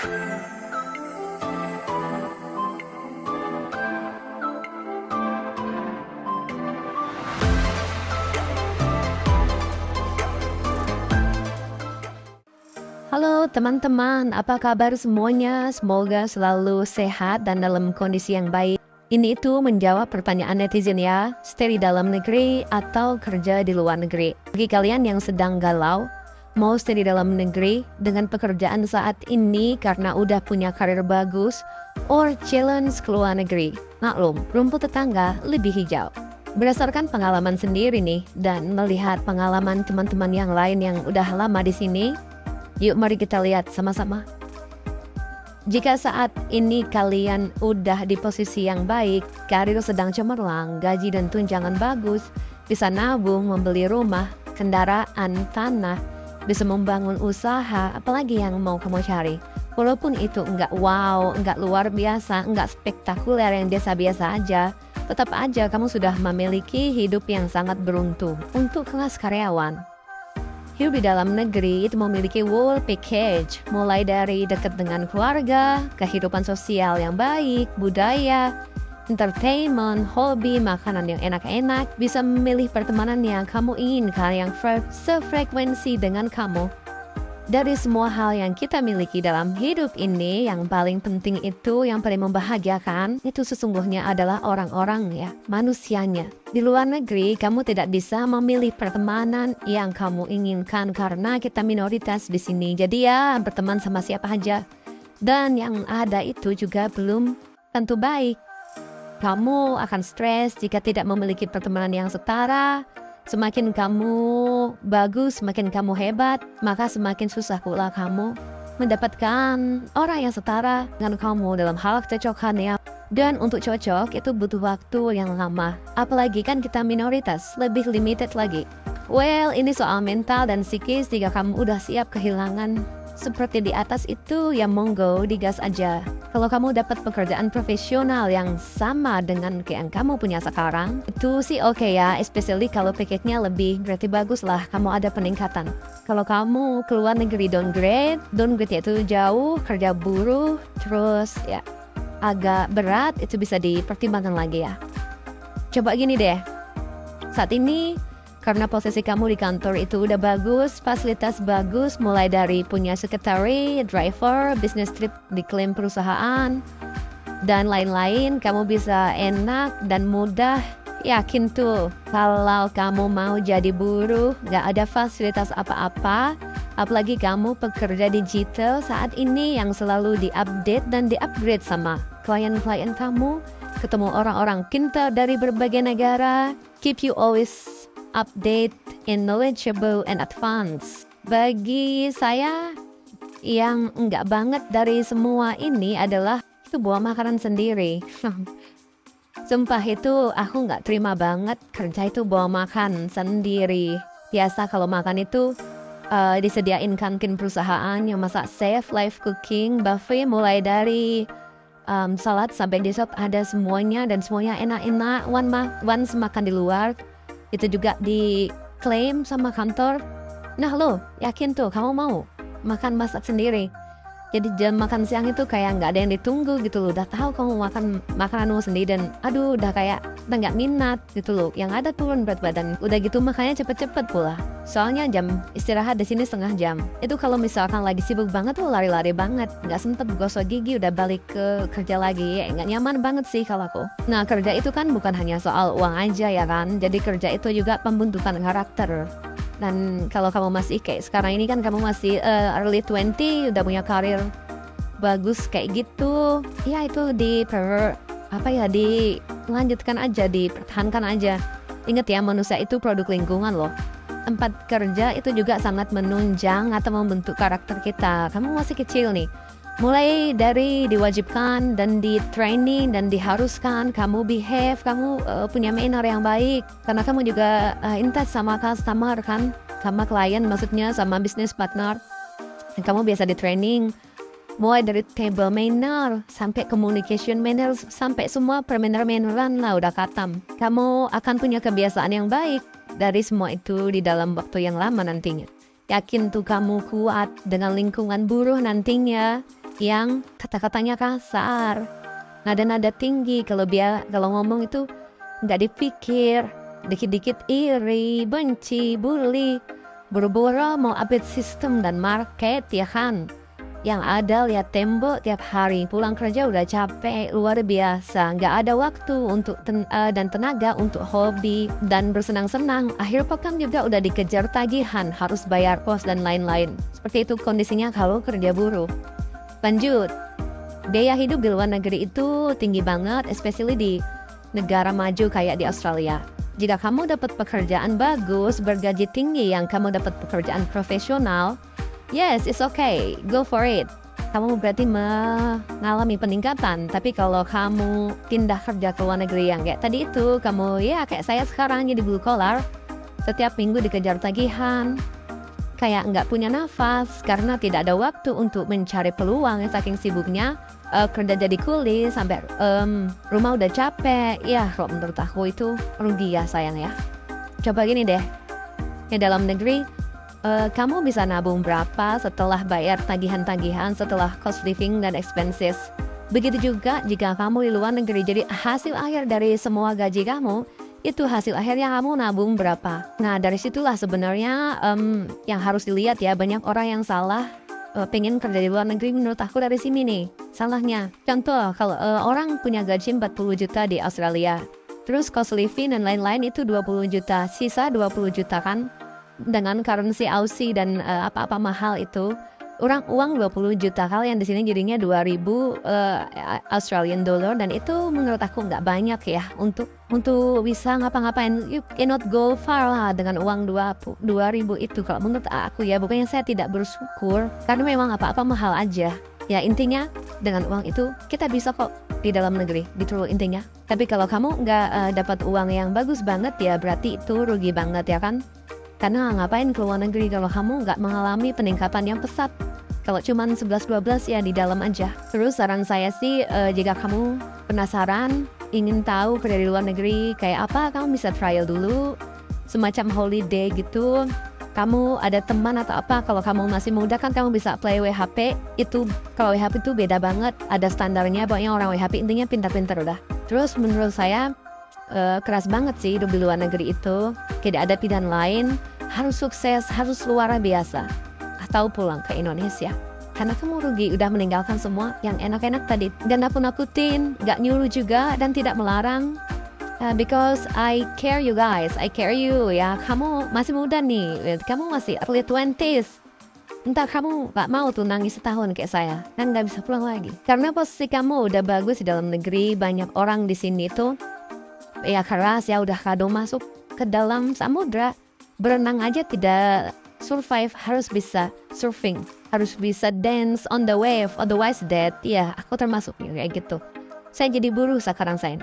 Halo teman-teman, apa kabar semuanya? Semoga selalu sehat dan dalam kondisi yang baik. Ini itu menjawab pertanyaan netizen ya, stay di dalam negeri atau kerja di luar negeri. Bagi kalian yang sedang galau, mau stay di dalam negeri dengan pekerjaan saat ini karena udah punya karir bagus, or challenge ke luar negeri. Maklum, rumput tetangga lebih hijau. Berdasarkan pengalaman sendiri nih, dan melihat pengalaman teman-teman yang lain yang udah lama di sini, yuk mari kita lihat sama-sama. Jika saat ini kalian udah di posisi yang baik, karir sedang cemerlang, gaji dan tunjangan bagus, bisa nabung, membeli rumah, kendaraan, tanah, bisa membangun usaha, apalagi yang mau kamu cari. Walaupun itu enggak wow, enggak luar biasa, enggak spektakuler, yang biasa-biasa aja, tetap aja kamu sudah memiliki hidup yang sangat beruntung untuk kelas karyawan. Hidup di dalam negeri itu memiliki whole package, mulai dari dekat dengan keluarga, kehidupan sosial yang baik, budaya, entertainment, hobi, makanan yang enak-enak, bisa memilih pertemanan yang kamu inginkan, yang sefrekuensi dengan kamu. Dari semua hal yang kita miliki dalam hidup ini, yang paling penting itu, yang paling membahagiakan, itu sesungguhnya adalah orang-orang ya, manusianya. Di luar negeri, kamu tidak bisa memilih pertemanan yang kamu inginkan karena kita minoritas di sini. Jadi ya, berteman sama siapa aja. Dan yang ada itu juga belum tentu baik. Kamu akan stres jika tidak memiliki pertemanan yang setara. Semakin kamu bagus, semakin kamu hebat, maka semakin susah pula kamu mendapatkan orang yang setara dengan kamu dalam hal kecocokannya. Dan untuk cocok itu butuh waktu yang lama. Apalagi kan kita minoritas, lebih limited lagi. Well, ini soal mental dan psikis. Jika kamu udah siap kehilangan seperti di atas itu, ya monggo digas aja. Kalau kamu dapat pekerjaan profesional yang sama dengan yang kamu punya sekarang, itu sih oke ya, especially kalau package-nya lebih, berarti bagus lah, kamu ada peningkatan. Kalau kamu keluar negeri downgrade itu jauh, kerja buruh, terus ya agak berat, itu bisa dipertimbangkan lagi ya. Coba gini deh, saat ini karena posisi kamu di kantor itu udah bagus, fasilitas bagus, mulai dari punya sekretari, driver, business trip diklaim perusahaan, dan lain-lain, kamu bisa enak dan mudah. Yakin tuh, kalau kamu mau jadi buruh, gak ada fasilitas apa-apa, apalagi kamu pekerja digital saat ini yang selalu diupdate dan diupgrade sama klien-klien kamu, ketemu orang-orang pintar dari berbagai negara, keep you always update and knowledgeable and advanced. Bagi saya, yang enggak banget dari semua ini adalah itu bawa makanan sendiri. Sumpah itu aku nggak terima banget kerja itu bawa makan sendiri. Biasa kalau makan itu disediain kantin perusahaan yang masak safe, live cooking, buffet mulai dari salad sampai dessert ada semuanya, dan semuanya enak-enak. Once makan di luar itu juga diklaim sama kantor. Nah lo, yakin tuh kamu mau makan masak sendiri. Jadi jam makan siang itu kayak nggak ada yang ditunggu gitu loh. Udah tahu kamu makan makananmu sendiri dan aduh udah kayak udah nggak minat gitu loh. Yang ada turun berat badan. Udah gitu makanya cepet-cepet pula. Soalnya jam istirahat di sini setengah jam. Itu kalau misalkan lagi sibuk banget tuh lari-lari banget. Nggak sempet gosok gigi, udah balik ke kerja lagi. Nggak nyaman banget sih kalau aku. Nah kerja itu kan bukan hanya soal uang aja ya kan. Jadi kerja itu juga pembentukan karakter. Dan kalau kamu masih kayak sekarang ini kan kamu masih early 20, udah punya karir bagus kayak gitu, ya itu dilanjutkan aja, dipertahankan aja. Ingat ya, manusia itu produk lingkungan loh. Tempat kerja itu juga sangat menunjang atau membentuk karakter kita. Kamu masih kecil nih, mulai dari diwajibkan dan di training dan diharuskan kamu behave, kamu punya manner yang baik karena kamu juga intens sama customer kan, sama klien, maksudnya sama business partner. Dan kamu biasa di training mulai dari table manner sampai communication manner sampai semua permanner-manneran lah udah katam. Kamu akan punya kebiasaan yang baik dari semua itu di dalam waktu yang lama nantinya. Yakin tuh kamu kuat dengan lingkungan buruh nantinya. yang kata-katanya kasar, nada-nada tinggi. Kalau ngomong itu nggak dipikir, dikit-dikit iri, benci, bully, buru-buru mau update sistem dan market ya kan. Yang ada lihat tembok tiap hari, pulang kerja udah capek luar biasa, nggak ada waktu untuk dan tenaga untuk hobi dan bersenang-senang. Akhir pekan juga udah dikejar tagihan, harus bayar kos dan lain-lain. Seperti itu kondisinya kalau kerja buruh. Lanjut, biaya hidup di luar negeri itu tinggi banget, especially di negara maju kayak di Australia. Jika kamu dapat pekerjaan bagus, bergaji tinggi, yang kamu dapat pekerjaan profesional, yes, it's okay, go for it. Kamu berarti mengalami peningkatan. Tapi kalau kamu pindah kerja ke luar negeri yang kayak tadi itu, kamu ya kayak saya sekarang jadi blue collar, setiap minggu dikejar tagihan, kayak nggak punya nafas karena tidak ada waktu untuk mencari peluang. Saking sibuknya kerja jadi kuli sampai rumah udah capek. Ya kalau menurut aku itu rugi ya, sayang ya. Coba gini deh, ya dalam negeri kamu bisa nabung berapa setelah bayar tagihan-tagihan, setelah cost living dan expenses. Begitu juga jika kamu di luar negeri. Jadi hasil akhir dari semua gaji kamu, itu hasil akhirnya kamu nabung berapa. Nah dari situlah sebenarnya yang harus dilihat ya. Banyak orang yang salah pengen kerja di luar negeri, menurut aku dari sini nih salahnya. Contoh, kalau orang punya gaji 40 juta di Australia, terus cost living dan lain-lain itu 20 juta, sisa 20 juta kan. Dengan currency Aussie dan apa-apa mahal itu, uang 20 juta, kalian di sini jadinya 2.000 Australian dollar, dan itu menurut aku nggak banyak ya untuk bisa ngapa-ngapain. You cannot go far lah dengan uang 2.000 itu kalau menurut aku ya. Bukannya saya tidak bersyukur, karena memang apa-apa mahal aja. Ya intinya dengan uang itu kita bisa kok di dalam negeri, gitu intinya. Tapi kalau kamu nggak dapat uang yang bagus banget ya, berarti itu rugi banget ya kan. Karena ngapain ke luar negeri kalau kamu nggak mengalami peningkatan yang pesat. Kalau cuma 11-12 ya di dalam aja. Terus saran saya sih, jika kamu penasaran, ingin tahu kerja di luar negeri kayak apa, kamu bisa trial dulu. Semacam holiday gitu. Kamu ada teman atau apa, kalau kamu masih muda kan kamu bisa apply WHP. Itu kalau WHP itu beda banget, ada standarnya. Pokoknya orang WHP intinya pintar-pintar udah. Terus menurut saya keras banget sih hidup di luar negeri itu. Tidak ada pilihan lain, harus sukses, harus luar biasa, atau pulang ke Indonesia. Karena kamu rugi udah meninggalkan semua yang enak-enak tadi. Dan nakut-nakutin, gak nyuruh juga dan tidak melarang. Because I care you guys, I care you ya. Kamu masih muda nih, kamu masih early 20s. Entah kamu gak mau tuh nangis setahun kayak saya dan gak bisa pulang lagi. Karena posisi kamu udah bagus di dalam negeri. Banyak orang di sini tuh ya keras ya, udah kado masuk ke dalam samudra, berenang aja tidak survive, harus bisa surfing, harus bisa dance on the wave, otherwise dead. Ya aku termasuk kayak gitu. Saya jadi buruh sekarang saya.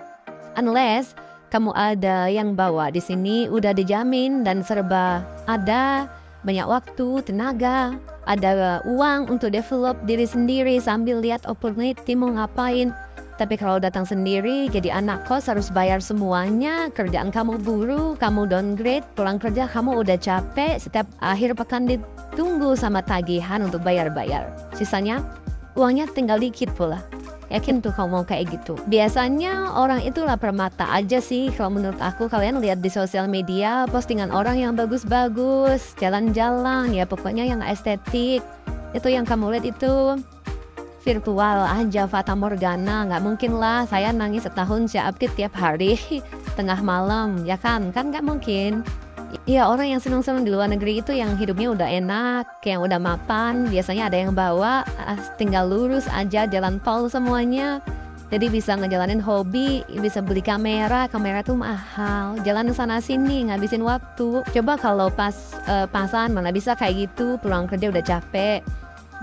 Unless kamu ada yang bawa di sini udah dijamin dan serba ada, banyak waktu, tenaga, ada uang untuk develop diri sendiri sambil lihat opportunity mau ngapain. Tapi kalau datang sendiri jadi anak kos, harus bayar semuanya. Kerjaan kamu buruh, kamu downgrade, pulang kerja kamu udah capek, setiap akhir pekan ditunggu sama tagihan untuk bayar-bayar. Sisanya uangnya tinggal dikit pula. Yakin tuh kamu mau kayak gitu. Biasanya orang itu lapar mata aja sih kalau menurut aku. Kalian lihat di sosial media postingan orang yang bagus-bagus, jalan-jalan, ya pokoknya yang estetik. Itu yang kamu lihat itu virtual aja, fata morgana. Nggak mungkin lah saya nangis setahun saya update tiap hari tengah malam, ya kan nggak mungkin. Ya orang yang senang-senang di luar negeri itu yang hidupnya udah enak, yang udah mapan, biasanya ada yang bawa, tinggal lurus aja jalan tol semuanya. Jadi bisa ngejalanin hobi, bisa beli kamera tuh mahal, jalan sana sini ngabisin waktu. Coba kalau pasan mana bisa kayak gitu, pulang kerja udah capek,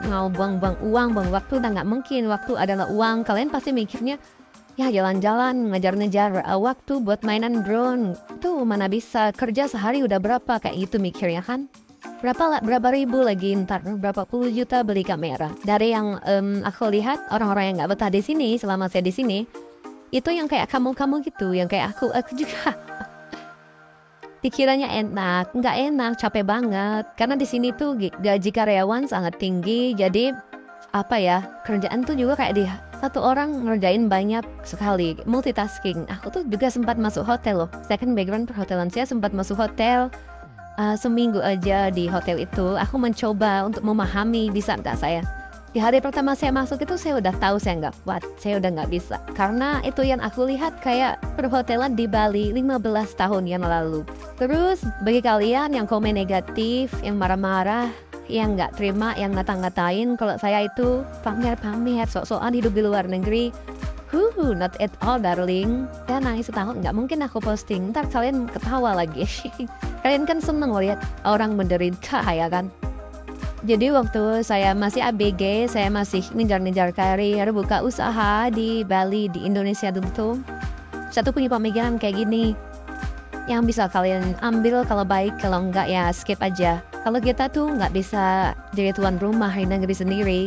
mau buang-buang uang, buang waktu, udah nggak mungkin. Waktu adalah uang. Kalian pasti mikirnya ya jalan-jalan, ngejar-ngejar waktu buat mainan drone. Tuh mana bisa, kerja sehari udah berapa kayak gitu mikirnya kan. Berapa ribu lagi ntar, berapa puluh juta beli kamera. Dari yang aku lihat orang-orang yang nggak betah di sini selama saya di sini, itu yang kayak kamu gitu, yang kayak aku juga. Pikirannya enak, nggak enak, capek banget. Karena di sini tuh gaji karyawan sangat tinggi, jadi apa ya, kerjaan tuh juga kayak dia satu orang ngerjain banyak sekali, multitasking. Aku tuh juga sempat masuk hotel loh. Saya kan background perhotelan, saya sempat masuk hotel. Seminggu aja di hotel itu, aku mencoba untuk memahami bisa nggak saya. Di hari pertama saya masuk itu saya udah tahu saya nggak kuat, saya udah nggak bisa. Karena itu yang aku lihat kayak perhotelan di Bali 15 tahun yang lalu. Terus bagi kalian yang komen negatif, yang marah-marah, yang nggak terima, yang ngata-ngatain kalau saya itu pamer-pamer, sok-sokan hidup di luar negeri. Not at all darling. Ya nangis setahun nggak mungkin aku posting, ntar kalian ketawa lagi. Kalian kan seneng lihat orang menderita ya kan. Jadi waktu saya masih ABG, saya masih ngejar-ngejar karir, buka usaha di Bali, di Indonesia dulu tuh. Satu punya pemikiran kayak gini, yang bisa kalian ambil kalau baik, kalau enggak ya skip aja. Kalau kita tuh nggak bisa jadi tuan rumah di negeri sendiri,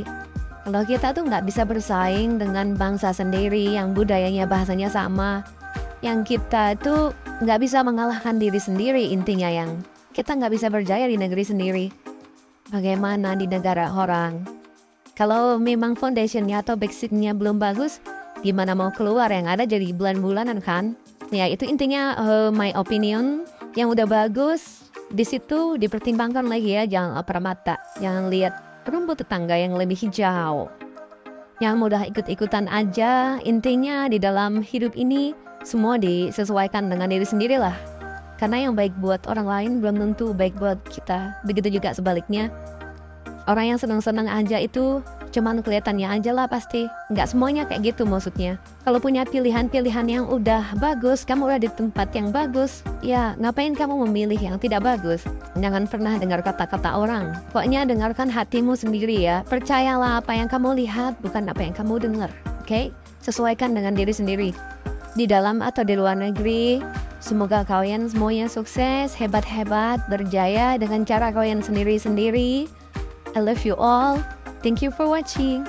kalau kita tuh nggak bisa bersaing dengan bangsa sendiri yang budayanya bahasanya sama, yang kita tuh nggak bisa mengalahkan diri sendiri, intinya yang kita nggak bisa berjaya di negeri sendiri. Bagaimana di negara orang? Kalau memang foundationnya atau basicnya belum bagus, gimana mau keluar, yang ada jadi bulan-bulanan kan? Ya itu intinya my opinion. Yang udah bagus di situ dipertimbangkan lagi ya, jangan lapar mata, jangan lihat rumput tetangga yang lebih hijau. Yang mudah ikut-ikutan aja, intinya di dalam hidup ini semua disesuaikan dengan diri sendiri lah. Karena yang baik buat orang lain belum tentu baik buat kita. Begitu juga sebaliknya. Orang yang senang-senang aja itu cuman kelihatannya aja lah pasti. Nggak semuanya kayak gitu maksudnya. Kalau punya pilihan-pilihan yang udah bagus, kamu udah di tempat yang bagus, ya ngapain kamu memilih yang tidak bagus? Jangan pernah dengar kata-kata orang. Pokoknya dengarkan hatimu sendiri ya. Percayalah apa yang kamu lihat, bukan apa yang kamu dengar. Oke? Sesuaikan dengan diri sendiri. Di dalam atau di luar negeri, semoga kalian semuanya sukses, hebat-hebat, berjaya dengan cara kalian sendiri-sendiri. I love you all. Thank you for watching.